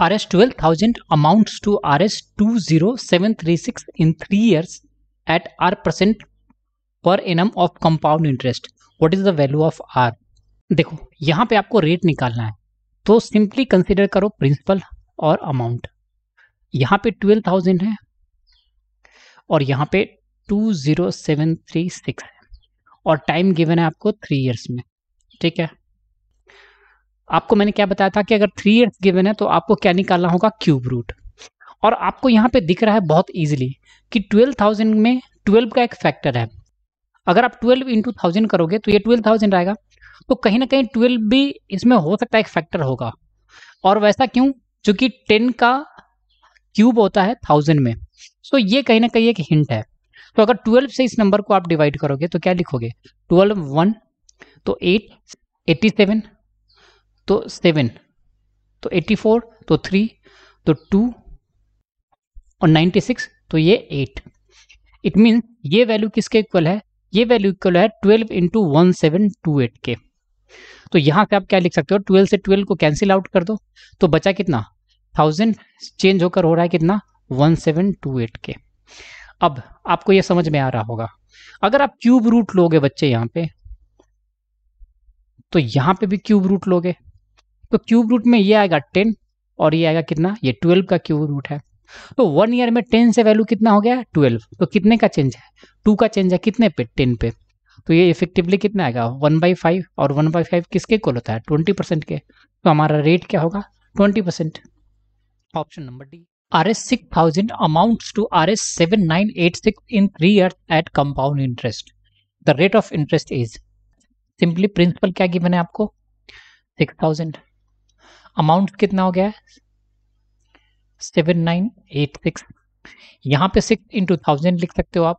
Rs 12,000 amounts to Rs 20736 in 3 years at R% per annum of compound interest. What is the value of R? देखो यहाँ पे आपको rate निकालना है, तो सिंपली कंसिडर करो प्रिंसिपल और अमाउंट। यहाँ पे 12,000 है और यहाँ पे 20736 है और टाइम गिवन है आपको 3 इयर्स में। ठीक है, आपको मैंने क्या बताया था कि अगर 3 इयर्स गिवन है तो आपको क्या निकालना होगा, क्यूब रूट। और आपको यहाँ पे दिख रहा है बहुत इजीली कि 12,000 में 12 का एक फैक्टर है। अगर आप 12 इंटू 1000 करोगे तो ये 12,000 आएगा, तो कहीं ना कहीं 12 भी इसमें हो सकता है एक फैक्टर होगा। और वैसा क्यों, क्योंकि 10 का क्यूब होता है 1000 में, तो ये कहीं ना कहीं एक हिंट है। तो अगर 12 से इस नंबर को आप डिवाइड करोगे तो क्या लिखोगे, 12 1 तो 8, 87 तो 7 तो 84 तो 3 तो 2 और 96 तो ये 8। इट मीन्स ये वैल्यू किसके इक्वल है, ये वैल्यू इक्वल है 12 इंटू 1728 के। तो यहां से आप क्या लिख सकते हो, 12 से 12 को कैंसिल आउट कर दो तो बचा कितना, 1000 चेंज होकर हो रहा है कितना, 1728 के। अब आपको ये समझ में आ रहा होगा, अगर आप क्यूब रूट लोगे बच्चे यहाँ पे, तो यहाँ पे भी क्यूब रूट लोगे तो क्यूब रूट में ये आएगा 10 और ये आएगा कितना, ये 12 का क्यूब रूट है। तो 1 ईयर में 10 से वैल्यू कितना हो गया, 12। तो कितने का चेंज है, 2 का चेंज है कितने पे, 10 पे। तो ये इफेक्टिवली कितना आएगा, 1/5 और 1/5 किसके इक्वल होता है, 20% के। तो हमारा रेट क्या होगा, 20%। Option number D. Rs 6,000 amounts to Rs 7,986 in 3 years at compound interest. The rate of interest is, simply principal क्या गिवन है आपको, 6,000, अमाउंट कितना हो गया है 7,986, यहाँ पे 6 इंटू 1000 लिख सकते हो आप।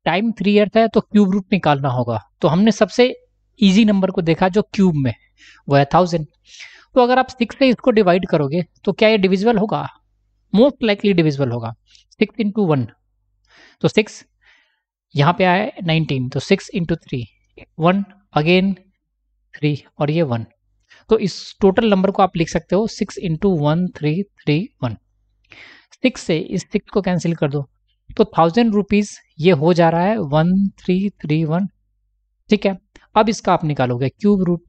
टाइम 3 इयर्स है तो क्यूब रूट निकालना होगा, तो हमने सबसे इजी नंबर को देखा जो क्यूब में, वो है 1000। तो अगर आप 6 से इसको डिवाइड करोगे तो क्या ये डिविजिबल होगा, मोस्ट लाइकली डिविजिबल होगा। 6 इंटू 1 तो 6, यहाँ पे आया 19 तो 6 इंटू 3 1 अगेन 3 और ये 1। तो इस टोटल नंबर को आप लिख सकते हो 6 इंटू 1331। 6 से इस 6 को कैंसिल कर दो तो 1000 रुपीज ये हो जा रहा है 1331। ठीक है, अब इसका आप निकालोगे क्यूब रूट।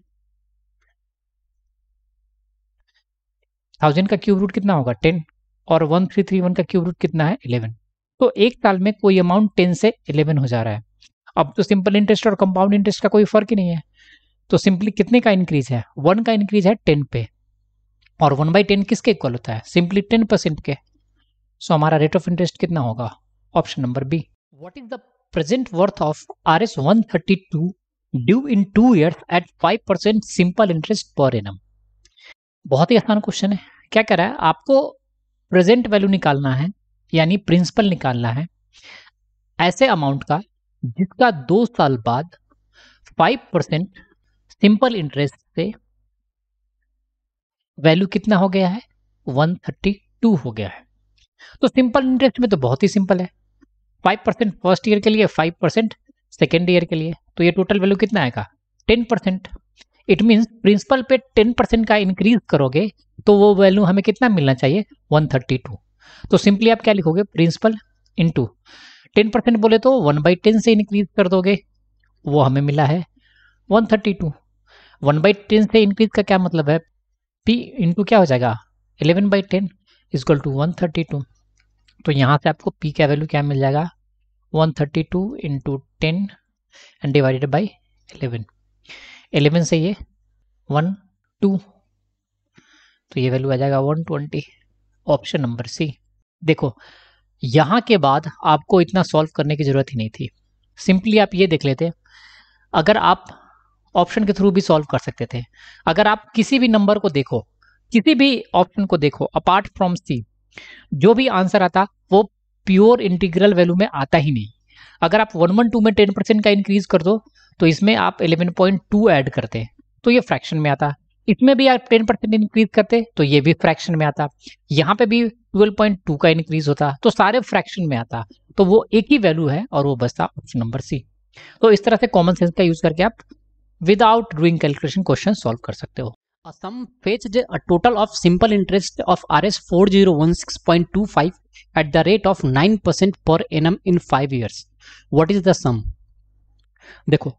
1000 का क्यूब रूट कितना होगा 10 और 1331 का क्यूब रूट कितना है 11। तो एक साल में कोई अमाउंट 10 से 11 हो जा रहा है। अब तो सिंपल इंटरेस्ट और कंपाउंड इंटरेस्ट का कोई फर्क ही नहीं है, तो सिंपली कितने का इंक्रीज है, 1 का इंक्रीज है 10 पे, और 1/10 किसके इक्वल होता है, सिंपली 10% के। सो हमारा रेट ऑफ इंटरेस्ट कितना होगा, option number B. What is the present worth of Rs 132 due in 2 years at 5% simple interest per annum. बहुत ही आसान क्वेश्चन है। क्या कह रहा है, आपको प्रेजेंट वैल्यू निकालना है, यानी प्रिंसिपल निकालना है ऐसे अमाउंट का जिसका 2 साल बाद 5% सिंपल इंटरेस्ट से वैल्यू कितना हो गया है, 132 हो गया है। तो सिंपल इंटरेस्ट में तो बहुत ही सिंपल है, 5% फर्स्ट ईयर के लिए, 5% सेकेंड ईयर के लिए, तो ये टोटल वैल्यू कितना आएगा 10%। इट मीन्स प्रिंसिपल पे 10% का इंक्रीज करोगे तो वो वैल्यू हमें कितना मिलना चाहिए, 132। तो सिंपली आप क्या लिखोगे, प्रिंसिपल इंटू 10% बोले तो 1/10 से इंक्रीज कर दोगे, वो हमें मिला है 132। 1/10 से इंक्रीज का क्या मतलब है, p इंटू क्या हो जाएगा 11/10 इक्वल टू 132। तो यहाँ से आपको p का वैल्यू क्या मिल जाएगा, 132 इंटू 10 एंड डिवाइडेड बाई 11। 11 से ये 1 2 तो ये वैल्यू आ जाएगा 120, ऑप्शन नंबर सी। देखो यहाँ के बाद आपको इतना सॉल्व करने की जरूरत ही नहीं थी, सिंपली आप ये देख लेते, अगर आप ऑप्शन के थ्रू भी सॉल्व कर सकते थे। अगर आप किसी भी नंबर को देखो, किसी भी ऑप्शन को देखो अपार्ट फ्रॉम सी, जो भी आंसर आता वो प्योर इंटीग्रल वैल्यू में आता ही नहीं। अगर आप 112 में 10% का इंक्रीज कर दो तो इसमें आप 11.2 ऐड करते तो ये फ्रैक्शन में आता, इसमें भी आप 10% इंक्रीज करते तो ये भी फ्रैक्शन में आता, यहाँ पे भी 12.2 का इंक्रीज होता, तो सारे फ्रैक्शन में आता, तो वो एक ही वैल्यू है और वो बचता ऑप्शन नंबर सी। तो इस तरह से कॉमन सेंस का यूज करके आप without doing calculation question solve कर सकते हो। A sum fetched a total of simple interest of Rs 4016.25 at the rate of 9% per annum in 5 years. What is the sum? देखो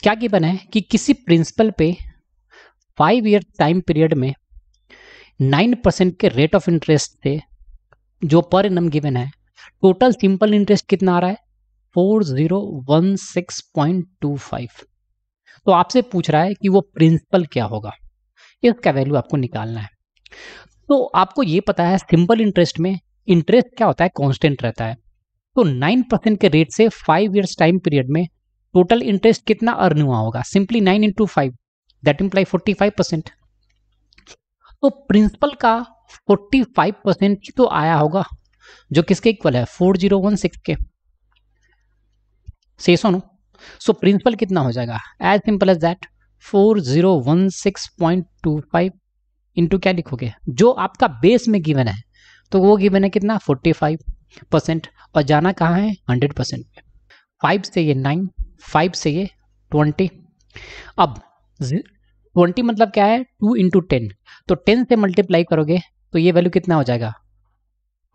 क्या गिवन है कि किसी प्रिंसिपल पे 5 ईयर टाइम पीरियड में 9% के रेट ऑफ इंटरेस्ट से जो पर एनम गिवन है, टोटल सिंपल इंटरेस्ट कितना आ रहा है 4016.25। तो आपसे पूछ रहा है कि वो प्रिंसिपल क्या होगा, इसका वैल्यू आपको निकालना है। तो आपको ये पता है सिंपल इंटरेस्ट में इंटरेस्ट क्या होता है, कांस्टेंट रहता है। तो 9% के रेट से 5 इयर्स टाइम पीरियड में टोटल इंटरेस्ट कितना अर्न हुआ होगा, सिंपली 9 इंटू 5 दैट इम्प्लाई 45%। तो प्रिंसिपल का 45% ही तो आया होगा, जो किसके इक्वल है 4016 के। से सुनो, सो प्रिंसिपल कितना हो जाएगा, as simple as that 4016.25 into क्या लिखोगे, जो आपका बेस में गिवन है, तो वो गिवन है कितना 45% और जाना कहाँ है 100% पे। 5 से ये 9, 5 से ये 20। अब 20 मतलब क्या है 2 इंटू 10, तो 10 से मल्टीप्लाई करोगे तो ये वैल्यू कितना हो जाएगा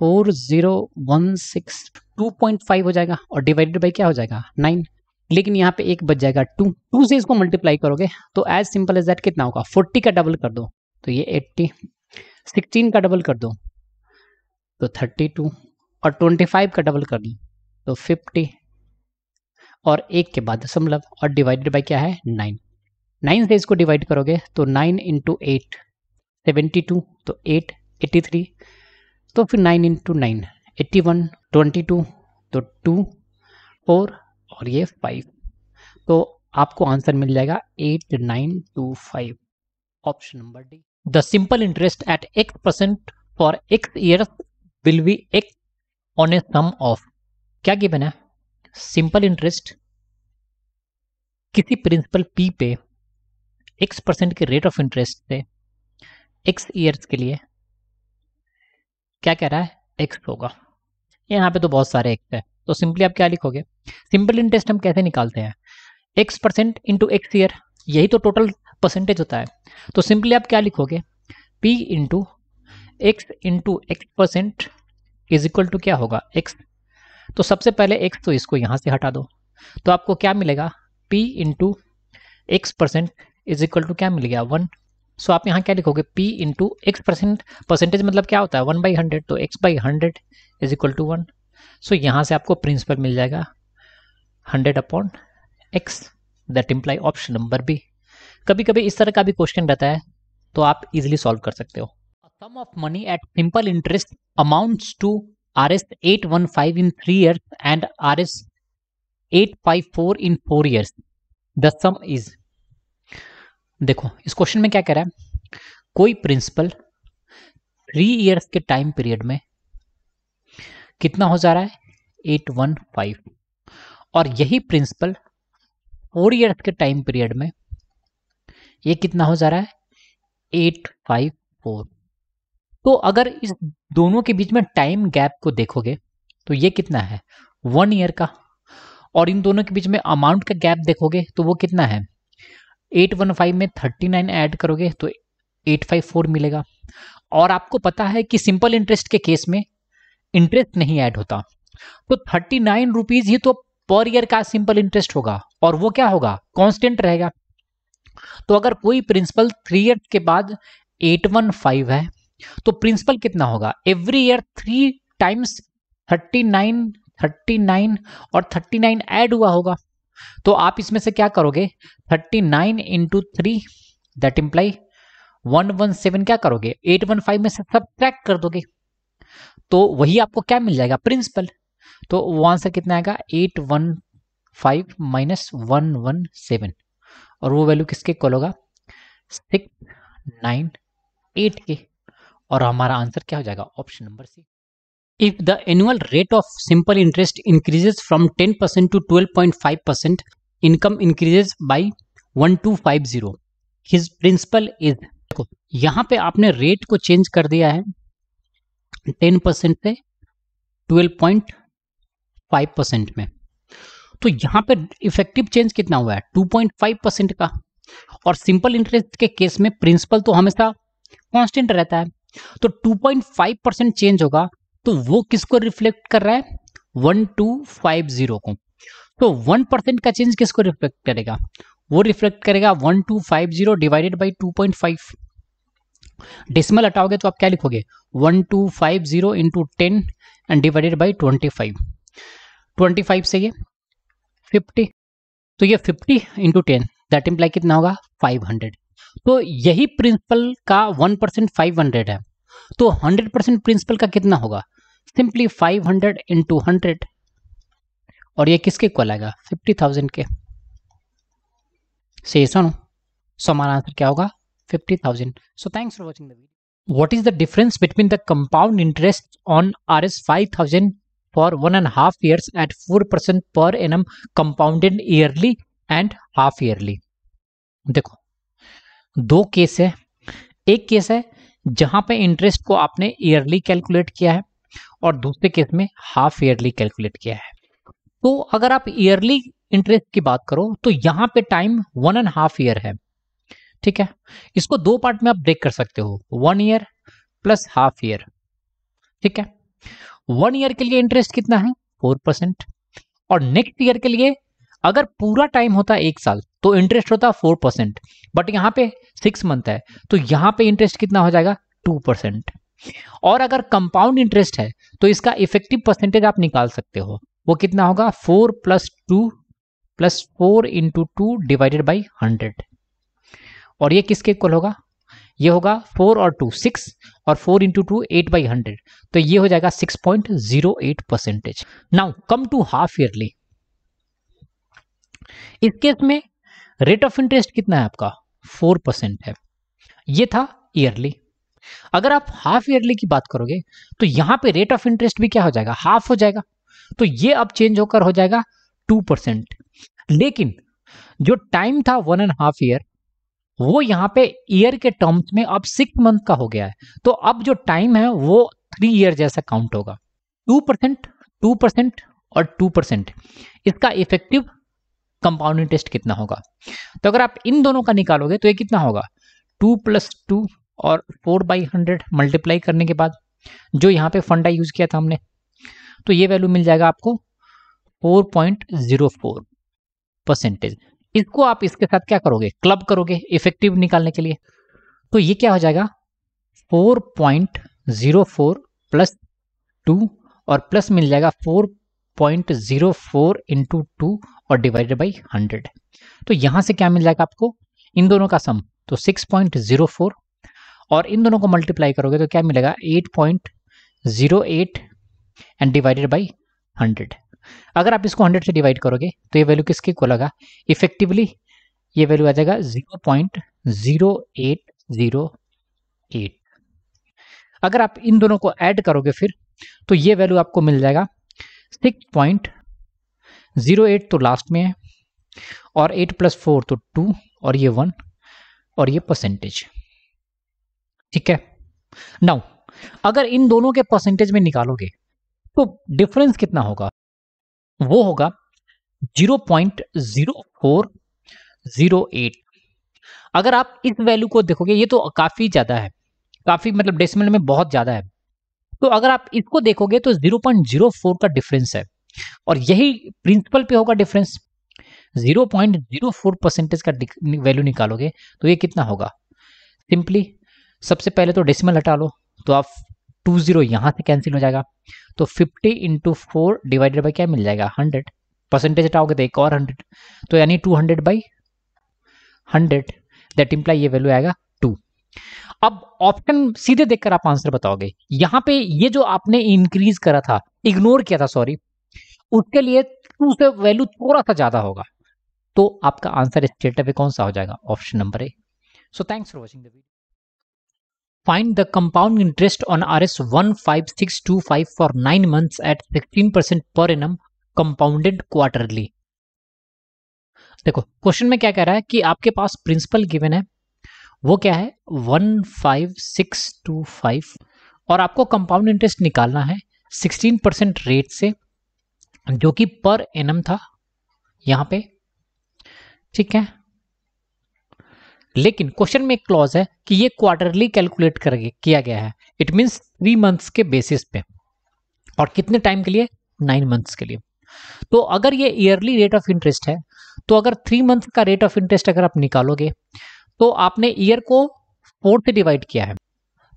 4016.2.5 हो जाएगा और डिवाइडेड बाई क्या हो जाएगा 9। लेकिन यहाँ पे एक बच जाएगा 2 से इसको मल्टीप्लाई करोगे तो एज सिंपल एज दैट कितना होगा 40 का डबल कर दो तो ये 80, 16 का डबल कर दो तो 32 और 25 का डबल कर दो तो 50 और एक के बाद दशमलव और डिवाइडेड बाई क्या है 9। 9 से इसको डिवाइड करोगे तो 9 इंटू 8 72 तो 8 83 तो फिर 9 इंटू 9 81 22 तो 2 4 और ये 5, तो आपको आंसर मिल जाएगा 8925, option number D. The simple interest at x% for x years will be x on a sum of, क्या गिवन है सिंपल इंटरेस्ट किसी प्रिंसिपल p पे x% के रेट ऑफ इंटरेस्ट से x ईयर्स के लिए क्या कह रहा है x होगा। यहाँ पे तो बहुत सारे x है, तो सिंपली आप क्या लिखोगे, सिंपल इंटरेस्ट हम कैसे निकालते हैं x% इंटू x ईयर, यही तो टोटल परसेंटेज होता है। तो सिंपली आप क्या लिखोगे p into x% is equal to क्या होगा x। तो सबसे पहले x तो इसको यहाँ से हटा दो तो आपको क्या मिलेगा p into x% is equal to क्या मिल गया 1। सो आप यहाँ क्या लिखोगे p इंटू x%, परसेंटेज मतलब क्या होता है 1/100, तो x/100 इज इक्वल टू 1। सो यहाँ से आपको प्रिंसिपल मिल जाएगा 100/x, that imply option number B. कभी कभी इस तरह का भी क्वेश्चन रहता है तो आप इजीली सॉल्व कर सकते हो। Sum of money at simple interest amounts to Rs 815 in 3 years and Rs 854 in 4 years. The sum is, देखो इस क्वेश्चन में क्या कह रहा है, कोई प्रिंसिपल 3 इयर्स के टाइम पीरियड में कितना हो जा रहा है 815 और यही प्रिंसिपल 4 इयर्स के टाइम पीरियड में ये कितना हो जा रहा है 854। तो अगर इस दोनों के बीच में टाइम गैप को देखोगे तो ये कितना है 1 ईयर का, और इन दोनों के बीच में अमाउंट का गैप देखोगे तो वो कितना है 815 में 39 ऐड करोगे तो 854 मिलेगा। और आपको पता है कि सिंपल इंटरेस्ट के केस में इंटरेस्ट नहीं ऐड होता, तो 39 रुपीज ही तो पर ईयर का सिंपल इंटरेस्ट होगा और वो क्या होगा कांस्टेंट रहेगा। तो अगर कोई प्रिंसिपल 3 ईयर के बाद 815 है तो प्रिंसिपल कितना होगा एवरी ईयर 3 टाइम्स 39 और 39 ऐड हुआ होगा। तो आप इसमें से क्या करोगे 39 इंटू 3 दैट इम्प्लाई 117 क्या करोगे 815 में से सब्ट्रैक्ट कर दोगे तो वही आपको क्या मिल जाएगा प्रिंसिपल। तो वो आंसर कितना आएगा 815 माइनस 117 और वो वैल्यू किसके इक्वल होगा 698 के, और हमारा आंसर क्या हो जाएगा option number C. If the annual rate of simple interest increases from 10% to 12.5%, income increases by 1250, his principal is. देखो यहाँ पे आपने रेट को चेंज कर दिया है 10% से 12.5% में, तो यहाँ पे इफेक्टिव चेंज कितना हुआ है 2.5% का। और सिंपल इंटरेस्ट के केस में प्रिंसिपल तो हमेशा कांस्टेंट रहता है, तो 2.5% चेंज होगा तो वो किसको रिफ्लेक्ट कर रहा है, 1250 को। तो 1% का चेंज किसको रिफ्लेक्ट करेगा, वो रिफ्लेक्ट करेगा 1250 डिवाइडेड बाई 2.5। डेसिमल हटाओगे तो आप क्या लिखोगे, 1250 इंटू 10 एंड डिवाइडेड बाई 25। 25 से ये 50, तो ये 50 इंटू 10 दैट इम्प्लाई कितना होगा, 500। तो यही प्रिंसिपल का 1% 500 है, तो 100% प्रिंसिपल का कितना होगा, सिंपली 500 इंटू 100, और ये किसके इक्वल आएगा, 50,000 के। से सुनो, सो हमारा आंसर क्या होगा, 50,000। सो thanks for watching the video. What is the difference between the compound interest on RS 5,000 for 1.5 years at 4% per annum compounded yearly and half yearly. देखो दो केस है, एक केस है जहां पे इंटरेस्ट को आपने ईयरली कैलकुलेट किया है और दूसरे केस में हाफ ईयरली कैलकुलेट किया है। तो अगर आप ईयरली इंटरेस्ट की बात करो तो यहां पे टाइम 1.5 year है, ठीक है। इसको दो पार्ट में आप ब्रेक कर सकते हो, 1 year प्लस हाफ ईयर, ठीक है। 1 year के लिए इंटरेस्ट कितना है, 4%, और नेक्स्ट ईयर के लिए अगर पूरा टाइम होता है 1 साल तो इंटरेस्ट होता 4%, बट यहाँ पे 6 month है तो यहाँ पे इंटरेस्ट कितना हो जाएगा, 2%। और अगर कंपाउंड इंटरेस्ट है तो इसका इफेक्टिव परसेंटेज आप निकाल सकते हो, वो कितना होगा, 4 + 2 + 4 × 2 डिवाइडेड बाई 100, और ये किसके इक्वल होगा, ये होगा 4 और 2 6 और 4 × 2 8/100, तो ये हो जाएगा 6.08%। Now come to half yearly. इस केस में रेट ऑफ इंटरेस्ट कितना है आपका, 4% है, ये था ईयरली। अगर आप हाफ ईयरली की बात करोगे तो यहां पे रेट ऑफ इंटरेस्ट भी क्या हो जाएगा, हाफ हो जाएगा, तो ये अब चेंज होकर हो जाएगा 2%। लेकिन जो टाइम था 1.5 year वो यहाँ पे ईयर के टर्म्स में अब 6 month का हो गया है, तो अब जो टाइम है वो 3 year जैसा काउंट होगा। 2%, 2% और 2%, इसका इफेक्टिव कंपाउंड इंटरेस्ट कितना होगा, तो अगर आप इन दोनों का निकालोगे तो ये कितना होगा, 2 + 2 और 4/100 मल्टीप्लाई करने के बाद जो यहाँ पे फंडा यूज किया था हमने, तो ये वैल्यू मिल जाएगा आपको 4.04%। इसको आप इसके साथ क्या करोगे, क्लब करोगे इफेक्टिव निकालने के लिए, तो ये क्या हो जाएगा, 4.04 + 2 और प्लस मिल जाएगा 4.04 × 2 और डिवाइडेड बाई 100। तो यहां से क्या मिल जाएगा आपको, इन दोनों का सम, तो 6.04, और इन दोनों को मल्टीप्लाई करोगे तो क्या मिलेगा, 8.08 एंड डिवाइडेड बाई 100। अगर आप इसको 100 से डिवाइड करोगे तो ये वैल्यू किसके इक्वल होगा, इफेक्टिवली ये वैल्यू आ जाएगा 0.0808। अगर आप इन दोनों को ऐड करोगे फिर तो ये वैल्यू आपको मिल जाएगा 6.08, तो लास्ट में है, और 8 + 4 तो 2, और ये 1, और ये परसेंटेज, ठीक है। नाउ अगर इन दोनों के परसेंटेज में निकालोगे तो डिफरेंस कितना होगा, वो होगा 0.0408। अगर आप इस वैल्यू को देखोगे ये तो काफी ज्यादा है, काफी मतलब डेसिमल में बहुत ज्यादा है, तो अगर आप इसको देखोगे तो 0.04 का डिफरेंस है, और यही प्रिंसिपल पे होगा डिफरेंस। 0.04% का वैल्यू निकालोगे तो ये कितना होगा, सिंपली सबसे पहले तो डेसिमल हटा लो, तो आप 20 यहां से कैंसिल हो जाएगा, तो 50 × 4 डिवाइडेड बाई क्या मिल जाएगा, 100, परसेंटेज हटाओगे तो एक और 100, तो यानी 200/100, दैट इम्प्लाई ये वैल्यू आएगा 2। अब ऑप्शन सीधे देखकर आप आंसर बताओगे, यहां पे ये जो आपने इंक्रीज करा था, इग्नोर किया था सॉरी, उसके लिए 2 से वैल्यू थोड़ा सा ज्यादा होगा, तो आपका आंसर स्टेट अवे कौन सा हो जाएगा, option number A. So thanks for watching the video. Find the compound interest on RS 15625 for 9 months at 16% per annum compounded quarterly। देखो क्वेश्चन में क्या कह रहा है कि आपके पास प्रिंसिपल गिवन है, वो क्या है 15625, और आपको कंपाउंड इंटरेस्ट निकालना है 16% रेट से, जो कि पर एनम था यहाँ पे, ठीक है। लेकिन क्वेश्चन में एक क्लॉज है कि ये क्वार्टरली कैलकुलेट किया गया है, इट मीन्स 3 मंथ्स के बेसिस पे, और कितने टाइम के लिए, 9 मंथ्स के लिए। तो अगर ये ईयरली रेट ऑफ इंटरेस्ट है, तो अगर 3 मंथ का रेट ऑफ इंटरेस्ट अगर आप निकालोगे तो आपने ईयर को 4 से डिवाइड किया है,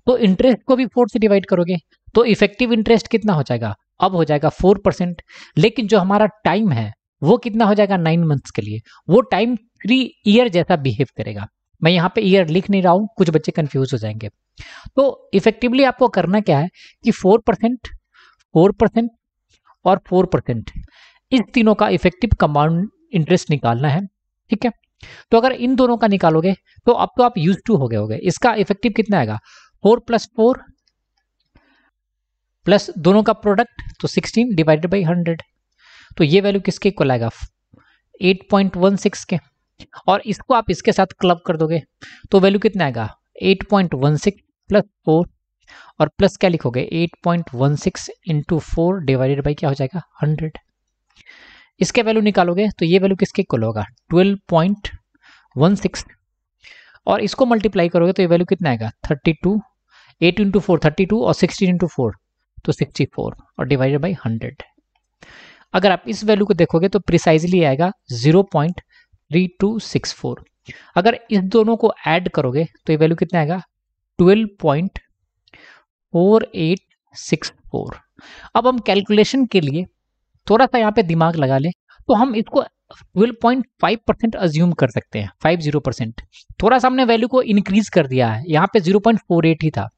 तो इंटरेस्ट को भी 4 से डिवाइड करोगे तो इफेक्टिव इंटरेस्ट कितना हो जाएगा, अब हो जाएगा 4%। लेकिन जो हमारा टाइम है वो कितना हो जाएगा, 9 मंथ्स के लिए, वो टाइम 3 ईयर जैसा बिहेव करेगा। मैं यहाँ पे ईयर लिख नहीं रहा हूँ, कुछ बच्चे कंफ्यूज हो जाएंगे। तो इफेक्टिवली आपको करना क्या है कि 4%, 4% और 4%, इस तीनों का इफेक्टिव कंपाउंड इंटरेस्ट निकालना है, ठीक है। तो अगर इन दोनों का निकालोगे तो अब तो आप यूज टू हो गए होगे। इसका इफेक्टिव कितना आएगा, 4 + 4 प्लस दोनों का प्रोडक्ट, तो 16 डिवाइडेड बाई 100, तो ये वैल्यू किसके इक्वल आएगा, 8.16 के। और इसको आप इसके साथ क्लब कर दोगे तो वैल्यू कितना आएगा, 8.16 + 4 और प्लस क्या लिखोगे, 8.16 × 4 डिवाइडेड बाई क्या हो जाएगा, 100। इसके वैल्यू निकालोगे तो ये वैल्यू किसके इक्वल होगा, 12.16, और इसको मल्टीप्लाई करोगे तो ये वैल्यू कितना आएगा, 32, 8 × 4 32 और 16 × 4 तो 64 और डिवाइडेड बाई 100। अगर आप इस वैल्यू को देखोगे तो प्रिसाइजली आएगा 0.3264। अगर इस दोनों को ऐड करोगे तो ये वैल्यू कितना आएगा, 12.4864। अब हम कैलकुलेशन के लिए थोड़ा सा यहाँ पे दिमाग लगा लें तो हम इसको 12.5% अज्यूम कर सकते हैं, 50%। थोड़ा सा हमने वैल्यू को इंक्रीज कर दिया है, यहाँ पे 0.48 ही था।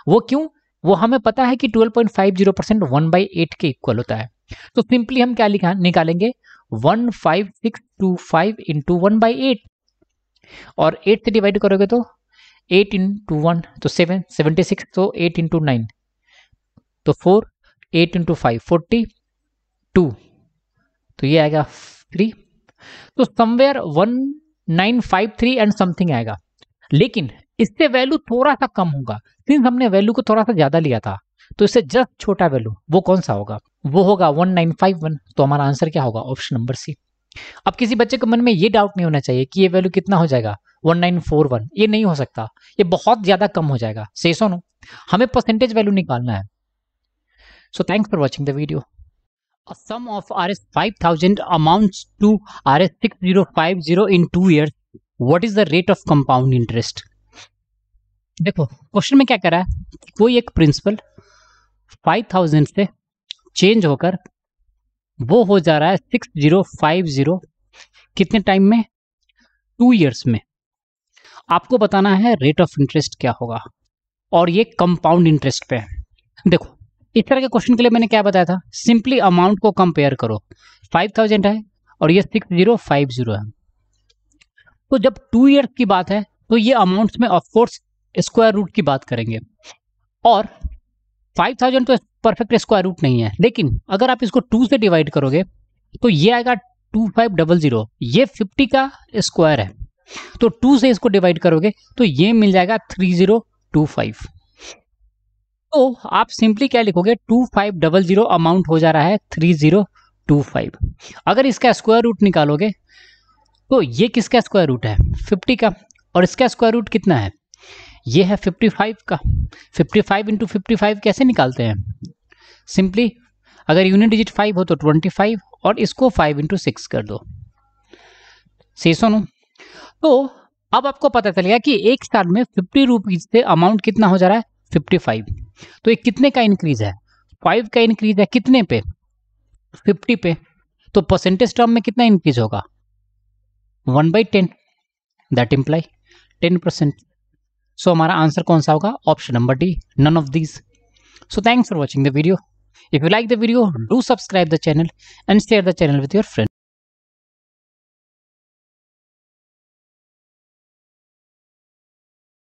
वो क्यों, वो हमें पता है कि 12.50% 1/8 के इक्वल होता है। तो सिंपली हम क्या निकालेंगे, 15625 × 1/8, और 8 से डिवाइड करोगे तो 8 × 1 तो 7, 76, तो 8 × 9 तो 4, 8 × 5 42, तो ये आएगा 3, तो समवेयर 1953 एंड समथिंग आएगा। लेकिन इससे वैल्यू थोड़ा सा कम होगा, सिंस हमने वैल्यू को थोड़ा सा ज्यादा लिया था, तो इससे जस्ट छोटा वैल्यू वो कौन सा होगा, वो होगा 1951। तो हमारा आंसर क्या होगा, ऑप्शन नंबर सी। अब किसी बच्चे के मन में ये डाउट नहीं होना चाहिए कि ये वैल्यू कितना हो जाएगा, 1941, ये नहीं हो सकता, ये बहुत ज्यादा कम हो जाएगा। से सुनो, हमें परसेंटेज वैल्यू निकालना है। सो thanks for watching the video. A sum of Rs 5000 amounts to Rs 6050 in 2 years. What is the rate of compound interest? देखो क्वेश्चन में क्या कर रहा है, कोई एक प्रिंसिपल 5000 से चेंज होकर वो हो जा रहा है 6050 कितने टाइम में, 2 इयर्स में। आपको बताना है रेट ऑफ इंटरेस्ट क्या होगा, और ये कंपाउंड इंटरेस्ट पे है। देखो इस तरह के क्वेश्चन के लिए मैंने क्या बताया था, सिंपली अमाउंट को कंपेयर करो, 5000 है और ये 6050 है। तो जब 2 इयर्स की बात है तो ये अमाउंट्स में ऑफकोर्स स्क्वायर रूट की बात करेंगे, और 5000 तो परफेक्ट स्क्वायर रूट नहीं है, लेकिन अगर आप इसको 2 से डिवाइड करोगे तो ये आएगा 2500, ये 50 का स्क्वायर है, तो 2 से इसको डिवाइड करोगे तो ये मिल जाएगा 3025। तो आप सिंपली क्या लिखोगे, 2500 अमाउंट हो जा रहा है 3025। अगर इसका स्क्वायर रूट निकालोगे तो ये किसका स्क्वायर रूट है, 50 का, और इसका स्क्वायर रूट कितना है, ये है 55 का। 55 × 55 कैसे निकालते हैं, सिंपली अगर यूनिट डिजिट 5 हो तो 25 और इसको 5 × 6 कर दो। सही सुनो, तो अब आपको पता चल गया कि एक साल में 50 रुपीज से अमाउंट कितना हो जा रहा है, 55। तो ये कितने का इंक्रीज है, 5 का इंक्रीज है, कितने पे, 50 पे। तो परसेंटेज टर्म में कितना इंक्रीज होगा, 1/10, दैट इम्प्लाई 10%। सो हमारा आंसर कौन सा होगा, option number D, none of these. So thanks for watching the video. If you like the video, do subscribe the channel and share the channel with your friend.